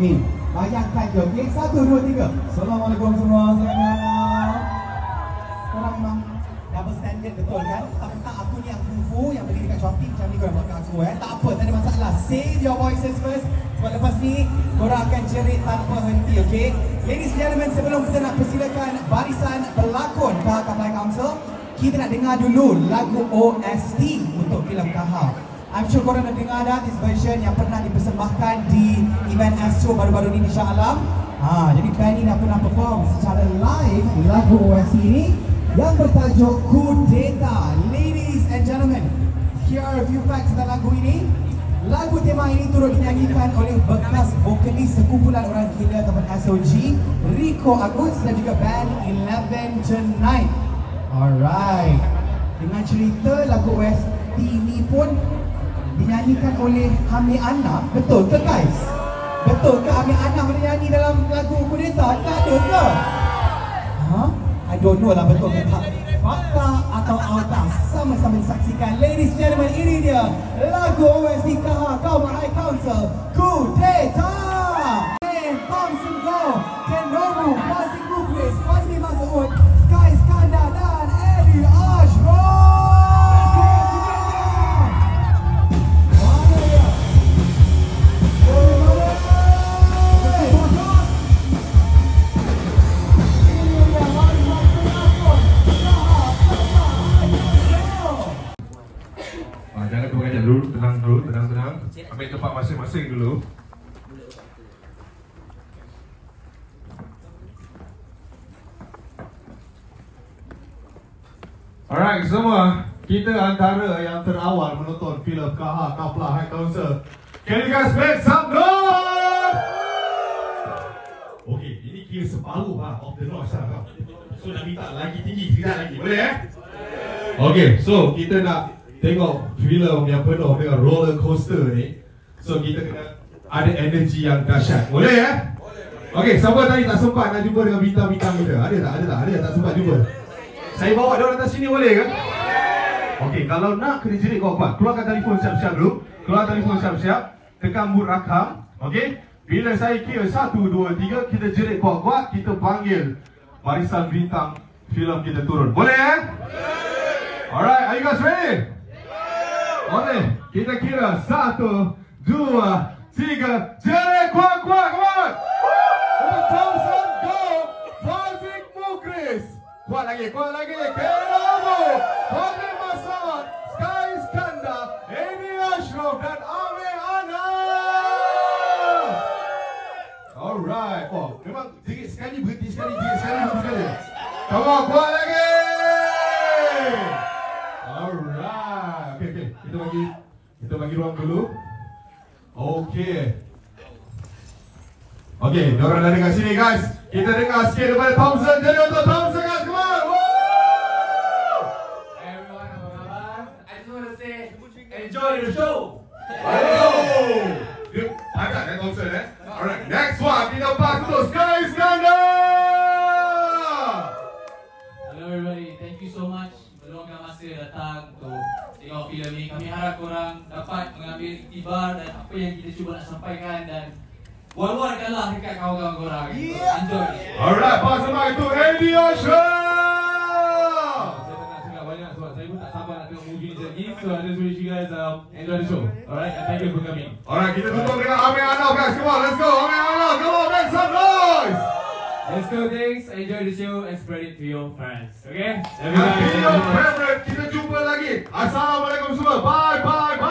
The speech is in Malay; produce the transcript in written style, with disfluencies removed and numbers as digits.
Ni, bayangkan je, okey? 1, 2, 3. Assalamualaikum semua, saya Miana. Korang memang double standard betul kan? Tak aku ni yang kufu, yang beli dekat Shopee macam ni korang buat kat aku Tak apa, tak ada masalah. Save your voices first. Sebab lepas ni, korang akan jerit tanpa henti, okey? Ladies and gentlemen, sebelum kita nak persilakan barisan pelakon KH Kaplan Council, kita nak dengar dulu lagu OST untuk filem KH. I'm sure korang dah dengar dah this version yang pernah dipersembahkan di event Astro baru-baru ni di Shah Alam. Jadi band ni nak pernah perform secara live lagu OST ini yang bertajuk Kudeta. Ladies and gentlemen, here are a few facts tentang lagu ini. Lagu tema ini turut dinyanyikan oleh bekas vokalis sekumpulan orang gila ataupun SOG, Rico Agus dan juga band 11 Tonight. Alright. Dengan cerita lagu OST ini pun dinyanyikan oleh Ami Ana, betul ke guys? Betul ke Ami Ana menyanyi dalam lagu Kudeta? Tak ada ke? I don't know lah betul ke tak. Fakta atau auta, sama-sama disaksikan. Ladies and gentlemen, ini dia lagu OST KH Kaplan Council, Kudeta. Thompson Go, Ken Nobu, Fazik Muklis, Fazli Masoud, Sky Iskandar dan Eddie Ashmore. Jangan terpengajak dulu, tenang. Ambil tempat masing-masing dulu. Alright semua, kita antara yang terawal menonton filem KH Kaplan Council. Can you guys make some noise? Okay, ini kira separuh of the noise lah. So nak minta lagi tinggi, sekejap lagi, boleh Okay, so kita nak tengok filem yang penuh dengan roller coaster ni. So kita kena ada energi yang dahsyat. Boleh Okay, siapa tadi tak sempat nak jumpa dengan bintang-bintang kita? Ada tak sempat jumpa? Saya bawa dia orang atas sini boleh ke? Okay, kalau nak kena jerit kuat-kuat. Keluarkan telefon siap-siap dulu. Keluarkan telefon siap-siap. Tekan but rakam. Okay, bila saya kira 1, 2, 3, kita jerit kuat-kuat. Kita panggil barisan bintang filem kita turun. Boleh Alright, are you guys ready? Okay, kita kira 1, 2, 3, jerit kuat-kuat, come on! Untuk Thompson Go, Fazik Muklis. Kuat lagi, Ken Nobu, Fazli Masoud, Sky Iskandar, Eddie Ashmore dan Ami Ana. Alright, memang jerit sekali, berhenti sekali, jerit sekali, berhenti sekali. Come on, kuat lagi! Alright, okay, kita bagi ruang dulu. Okay, diorang dah dengar sini guys. Kita dengar sikit daripada Thompson. Jadi untuk Thompson guys, come on! Hey everyone, apa khabar? I just want to say, enjoy the show! Agak Thompson Alright, next one, kita pass untuk Sky Iskandar! Hello everybody, thank you so much meluangkan masa datang untuk tengok filem ni. Kami harap korang dapat mengambil iktibar dan apa yang kita cuba nak sampaikan dan war-warkanlah dekat kawan-kawan korang. Enjoy. Alright, pass the mic to Eddie Ashmore. Saya tak nak cakap banyak sebab saya pun tak sabar nak tengok movie ni lagi. So I just wish you guys enjoy the show. Alright, and thank you for coming. Alright, kita tutup dengan Ami Ana guys. Come on, let's go. Ami Ana, come on, make some noise. Let's go, thanks. Enjoy the show and spread it to your friends. Okay? Happy your favorite. Kita jumpa lagi. Assalamualaikum semua. Bye, bye, bye.